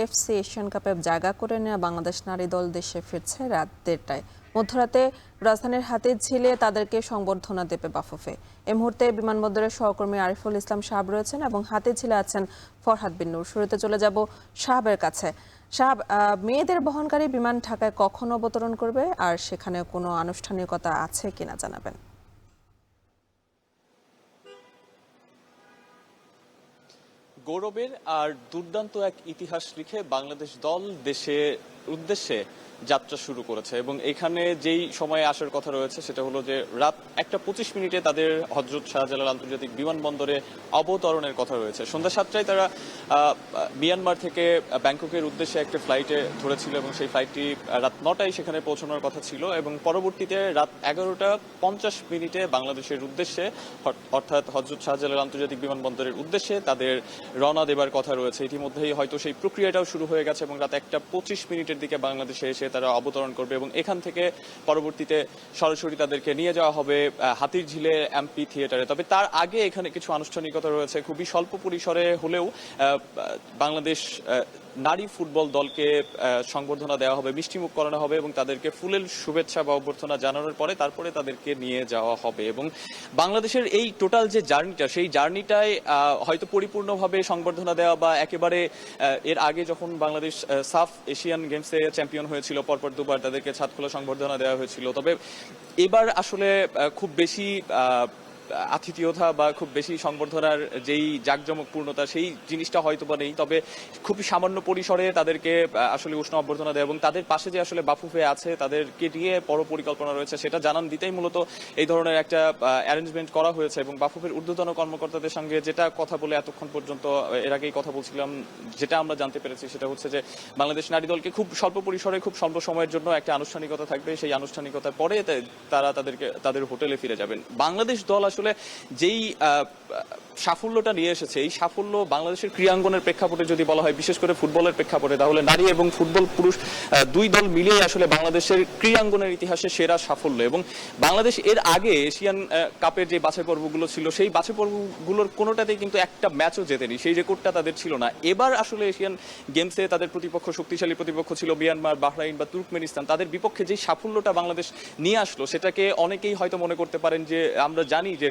AFC Asian কাপে জায়গা করে নেওয়া বাংলাদেশ নারী দল দেশে ফিরছে রাত ১:৩০টায়। মধ্যরাতে রাজধানীর হাতিরঝিলে তাদেরকে সংবর্ধনা দেবে বাফুফে। এই মুহূর্তে বিমানবন্দরের সহকর্মী আরিফুল ইসলাম সাহাব রয়েছেন এবং হাতিরঝিলে আছেন ফরহাদ বিন নূর। শুরুতে চলে যাব সাহাবের কাছে। সাহাব, মেয়েদের বহনকারী বিমান ঢাকায় কখন অবতরণ করবে আর সেখানে কোনো আনুষ্ঠানিকতা আছে কিনা জানাবেন। গৌরবের আর দুর্দান্ত এক ইতিহাস লিখে বাংলাদেশ দল দেশের উদ্দেশ্যে যাত্রা শুরু করেছে এবং এখানে যেই সময়ে আসার কথা রয়েছে সেটা হলো যে রাত 1:25 তাদের হযরত শাহজালাল আন্তর্জাতিক বিমানবন্দরে অবতরণের কথা রয়েছে। সন্ধ্যা 7টায় তারা মিয়ানমার থেকে ব্যাংককের উদ্দেশ্যে একটা ফ্লাইটে ধরেছিল এবং সেই ফ্লাইটটি রাত 9টায় সেখানে পৌঁছানোর কথা ছিল এবং পরবর্তীতে রাত 11:50 বাংলাদেশের উদ্দেশ্যে অর্থাৎ হযরত শাহজালাল আন্তর্জাতিক বিমানবন্দরের উদ্দেশ্যে তাদের রওনা দেবার কথা রয়েছে। ইতিমধ্যেই হয়তো সেই প্রক্রিয়াটাও শুরু হয়ে গেছে এবং রাত 1:25 দিকে বাংলাদেশে এসে তারা অবতরণ করবে এবং এখান থেকে পরবর্তীতে সরাসরি তাদেরকে নিয়ে যাওয়া হবে হাতিরঝিলে এমপি থিয়েটারে। তবে তার আগে এখানে কিছু আনুষ্ঠানিকতা রয়েছে, খুবই স্বল্প পরিসরে হলেও বাংলাদেশ নারী ফুটবল দলকে সংবর্ধনা দেওয়া হবে, মিষ্টিমুখ করানো হবে এবং তাদেরকে ফুলেল শুভেচ্ছা বা অভ্যর্থনা জানানোর পরে তারপরে তাদেরকে নিয়ে যাওয়া হবে। এবং বাংলাদেশের এই টোটাল যে জার্নিটা, সেই জার্নিটায় হয়তো পরিপূর্ণভাবে সংবর্ধনা দেওয়া বা একেবারে এর আগে যখন বাংলাদেশ সাফ এশিয়ান গেমসে চ্যাম্পিয়ন হয়েছিল পরপর দুবার, তাদেরকে ছাদ খোলা সংবর্ধনা দেওয়া হয়েছিল। তবে এবার আসলে খুব বেশি আতিথেয়তা বা খুব বেশি সংবর্ধনার যেই জাঁকজমকপূর্ণতা সেই জিনিসটা হয়তো বা নেই, তবে খুবই সামান্য পরিসরে তাদেরকে আসলে উষ্ণ অভ্যর্থনা দেয় এবং তাদের পাশে যে আসলে বাফুফে আছে তাদেরকে নিয়ে বড় পরিকল্পনা রয়েছে সেটা জানান দিতেই মূলত এই ধরনের একটা অ্যারেঞ্জমেন্ট করা হয়েছে। এবং বাফুফের ঊর্ধ্বতন কর্মকর্তাদের সঙ্গে যেটা কথা বলে এতক্ষণ পর্যন্ত এর আগেই কথা বলছিলাম, যেটা আমরা জানতে পেরেছি সেটা হচ্ছে যে বাংলাদেশ নারী দলকে খুব স্বল্প পরিসরে খুব স্বল্প সময়ের জন্য একটা আনুষ্ঠানিকতা থাকবে, সেই আনুষ্ঠানিকতার পরে তারা তাদের হোটেলে ফিরে যাবেন। বাংলাদেশ দল আসলে যেই সাফল্যটা নিয়ে এসেছে, এই সাফল্য বাংলাদেশের ক্রীড়াঙ্গনের প্রেক্ষাপটে যদি বলা হয়, বিশেষ করে ফুটবলের প্রেক্ষাপটে, তাহলে নারী এবং ফুটবল পুরুষ দুই দল মিলিয়ে আসলে বাংলাদেশের ক্রীড়াঙ্গনের ইতিহাসে সেরা সাফল্য। এবং বাংলাদেশ এর আগে এশিয়ান কাপের যে বাছাই পর্বগুলো ছিল সেই বাছাই পর্বগুলোর কোনোটাতেই কিন্তু একটা ম্যাচও জেতেনি, সেই রেকর্ডটা তাদের ছিল না। এবার আসলে এশিয়ান গেমসে তাদের প্রতিপক্ষ, শক্তিশালী প্রতিপক্ষ ছিল মিয়ানমার, বাহরাইন বা তুর্কমেনিস্তান, তাদের বিপক্ষে যে সাফল্যটা বাংলাদেশ নিয়ে আসলো সেটাকে অনেকেই হয়তো মনে করতে পারেন যে আমরা জানি যে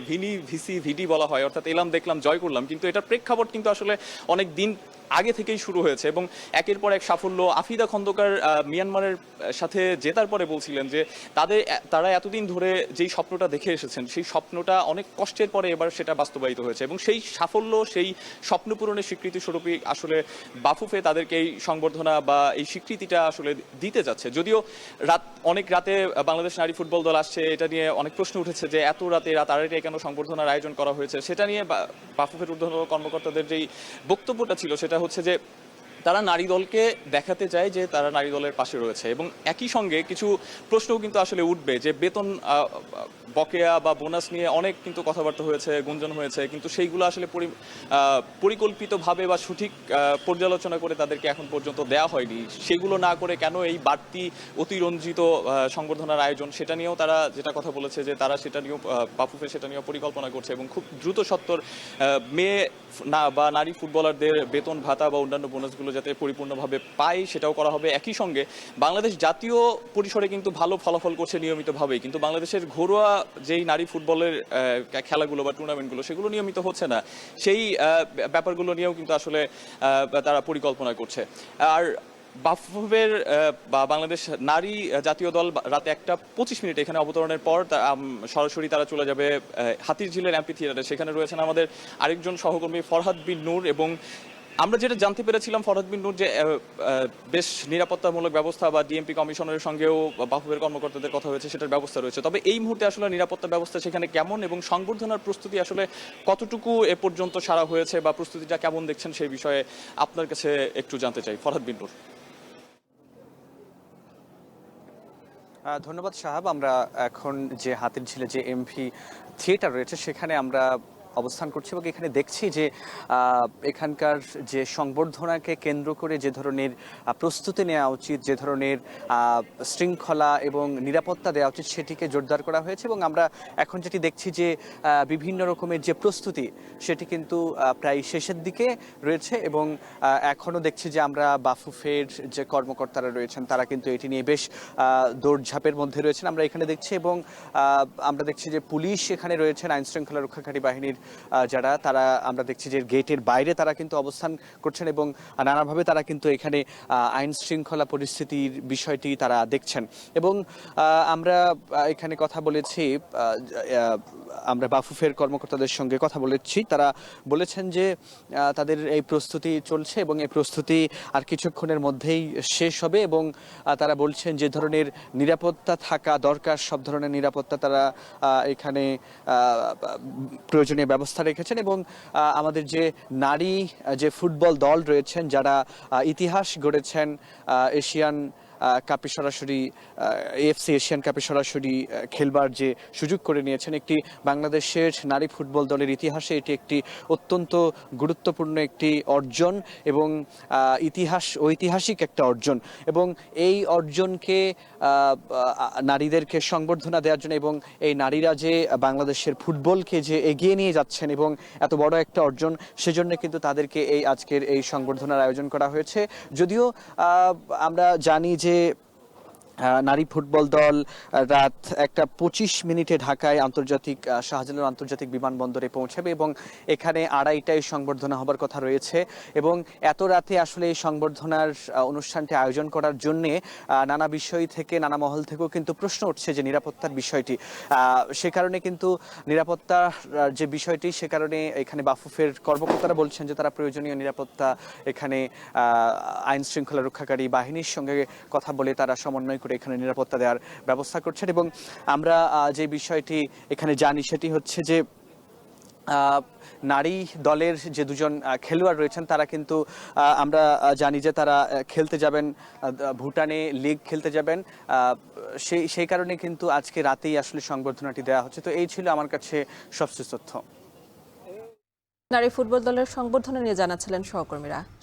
ভিডি বলা হয়, অর্থাৎ এলাম দেখলাম জয় করলাম, কিন্তু এটার প্রেক্ষাপট কিন্তু আসলে অনেক দিন আগে থেকেই শুরু হয়েছে এবং একের পর এক সাফল্য। আফিদা খন্দকার মিয়ানমারের সাথে জেতার পরে বলছিলেন যে তারা এতদিন ধরে যেই স্বপ্নটা দেখে এসেছেন সেই স্বপ্নটা অনেক কষ্টের পরে এবার সেটা বাস্তবায়িত হয়েছে এবং সেই সাফল্য, সেই স্বপ্ন পূরণের স্বীকৃতি স্বরূপই আসলে বাফুফে তাদেরকে এই সংবর্ধনা বা এই স্বীকৃতিটা আসলে দিতে যাচ্ছে। যদিও অনেক রাতে বাংলাদেশ নারী ফুটবল দল আসছে, এটা নিয়ে অনেক প্রশ্ন উঠেছে যে এত রাতে, রাত 2:30টায় কেন সংবর্ধনার আয়োজন করা হয়েছে। সেটা নিয়ে বাফুফের ঊর্ধ্বতন কর্মকর্তাদের যেই বক্তব্যটা ছিল সেটা হচ্ছে যে তারা নারী দলকে দেখাতে চায় যে তারা নারী দলের পাশে রয়েছে এবং একই সঙ্গে কিছু প্রশ্নও কিন্তু আসলে উঠবে যে বেতন বকেয়া বা বোনাস নিয়ে অনেক কিন্তু কথাবার্তা হয়েছে, গুঞ্জন হয়েছে, কিন্তু সেইগুলো আসলে পরিকল্পিতভাবে বা সঠিক পর্যালোচনা করে তাদেরকে এখন পর্যন্ত দেওয়া হয়নি। সেগুলো না করে কেন এই বাড়তি অতিরঞ্জিত সংবর্ধনার আয়োজন, সেটা নিয়েও তারা যেটা কথা বলেছে যে তারা সেটা নিয়েও বাফুফে সেটা নিয়েও পরিকল্পনা করছে এবং খুব দ্রুত সত্বর মেয়ে বা নারী ফুটবলারদের বেতন ভাতা বা অন্যান্য বোনাসগুলো যাতে পরিপূর্ণভাবে পায় সেটাও করা হবে। একই সঙ্গে বাংলাদেশ জাতীয় পরিসরে কিন্তু ভালো ফলাফল করছে নিয়মিতভাবেই, কিন্তু বাংলাদেশের ঘরোয়া যেই নারী ফুটবলের খেলাগুলো বা টুর্নামেন্টগুলো সেগুলো নিয়মিত হচ্ছে না, সেই ব্যাপারগুলো নিয়েও কিন্তু আসলে তারা পরিকল্পনা করছে। আর বাফুফের বা বাংলাদেশ নারী জাতীয় দল রাতে 1:25 এখানে অবতরণের পর সরাসরি তারা চলে যাবে হাতিরঝিলের এমপি থিয়েটারে। সেখানে রয়েছেন আমাদের আরেকজন সহকর্মী ফরহাদ বিন নূর এবং আমরা যেটা জানতে পেরেছিলাম ফরহাদ বিন নূর যে বেশ নিরাপত্তামূলক ব্যবস্থা বা ডিএমপি কমিশনের সঙ্গেও বাফুফের কর্মকর্তাদের কথা হয়েছে, সেটার ব্যবস্থা রয়েছে। তবে এই মুহূর্তে আসলে নিরাপত্তা ব্যবস্থা সেখানে কেমন এবং সংবর্ধনার প্রস্তুতি আসলে কতটুকু এ পর্যন্ত সারা হয়েছে বা প্রস্তুতিটা কেমন দেখছেন সেই বিষয়ে আপনার কাছে একটু জানতে চাই, ফরহাদ বিন নূর। ধন্যবাদ সাহাব। আমরা এখন যে হাতিরঝিলে যে এমভি থিয়েটার রয়েছে সেখানে আমরা অবস্থান করছি এবং এখানে দেখছি যে এখানকার যে সংবর্ধনাকে কেন্দ্র করে যে ধরনের প্রস্তুতি নেওয়া উচিত, যে ধরনের শৃঙ্খলা এবং নিরাপত্তা দেওয়া উচিত সেটিকে জোরদার করা হয়েছে। এবং আমরা এখন যেটি দেখছি যে বিভিন্ন রকমের যে প্রস্তুতি সেটি কিন্তু প্রায় শেষের দিকে রয়েছে এবং এখনও দেখছি যে আমরা বাফুফের যে কর্মকর্তারা রয়েছেন তারা কিন্তু এটি নিয়ে বেশ দৌড়ঝাঁপের মধ্যে রয়েছেন আমরা এখানে দেখছি। এবং আমরা দেখছি যে পুলিশ এখানে রয়েছেন, আইন শৃঙ্খলা রক্ষাকারী বাহিনীর যারা, তারা আমরা দেখছি যে গেটের বাইরে তারা কিন্তু অবস্থান করছেন এবং নানাভাবে তারা কিন্তু এখানে আইন শৃঙ্খলা পরিস্থিতির বিষয়টি তারা দেখছেন। এবং আমরা এখানে কথা বলেছি, আমরা বাফুফের কর্মকর্তাদের সঙ্গে কথা বলেছি, তারা বলেছেন যে তাদের এই প্রস্তুতি চলছে এবং এই প্রস্তুতি আর কিছুক্ষণের মধ্যেই শেষ হবে এবং তারা বলছেন যে ধরনের নিরাপত্তা থাকা দরকার সব ধরনের নিরাপত্তা তারা এখানে প্রয়োজনীয় ব্যবস্থা রেখেছেন। এবং আমাদের যে নারী যে ফুটবল দল রয়েছেন যারা ইতিহাস গড়েছেন এশিয়ান কাপে সরাসরি এএফসি এশিয়ান কাপে সরাসরি খেলবার যে সুযোগ করে নিয়েছেন, একটি বাংলাদেশের নারী ফুটবল দলের ইতিহাসে এটি একটি অত্যন্ত গুরুত্বপূর্ণ একটি অর্জন এবং ঐতিহাসিক একটা অর্জন। এবং এই অর্জনকে নারীদেরকে সংবর্ধনা দেওয়ার জন্য এবং এই নারীরা যে বাংলাদেশের ফুটবলকে যে এগিয়ে নিয়ে যাচ্ছেন এবং এত বড় একটা অর্জন, সেজন্য কিন্তু তাদেরকে এই আজকের এই সংবর্ধনার আয়োজন করা হয়েছে। যদিও আমরা জানি যে নারী ফুটবল দল রাত 1:25 ঢাকায় আন্তর্জাতিক শাহজালাল আন্তর্জাতিক বিমানবন্দরে পৌঁছাবে এবং এখানে 2:30টায় সংবর্ধনা হবার কথা রয়েছে। এবং এত রাতে আসলে এই সংবর্ধনার অনুষ্ঠানটি আয়োজন করার জন্যে নানা বিষয় থেকে নানা মহল থেকেও কিন্তু প্রশ্ন উঠছে যে নিরাপত্তার বিষয়টি, সে কারণে কিন্তু নিরাপত্তার যে বিষয়টি সে কারণে এখানে বাফুফের কর্মকর্তারা বলছেন যে তারা প্রয়োজনীয় নিরাপত্তা এখানে আইন শৃঙ্খলা রক্ষাকারী বাহিনীর সঙ্গে কথা বলে তারা সমন্বয় করে এখানে নিরাপত্তা দেওয়ার ব্যবস্থা করছেন। এবং আমরা যে বিষয়টি এখানে জানি সেটি হচ্ছে যে নারী দলের যে দুজন খেলোয়াড় রয়েছেন তারা কিন্তু আমরা জানি যে তারা খেলতে যাবেন ভুটানে, লিগ খেলতে যাবেন, সেই কারণে কিন্তু আজকে রাতেই আসলে সংবর্ধনাটি দেওয়া হচ্ছে। তো এই ছিল আমার কাছে সবচেয়ে তথ্য। নারী ফুটবল দলের সংবর্ধনা নিয়ে জানাচ্ছিলেন সহকর্মীরা।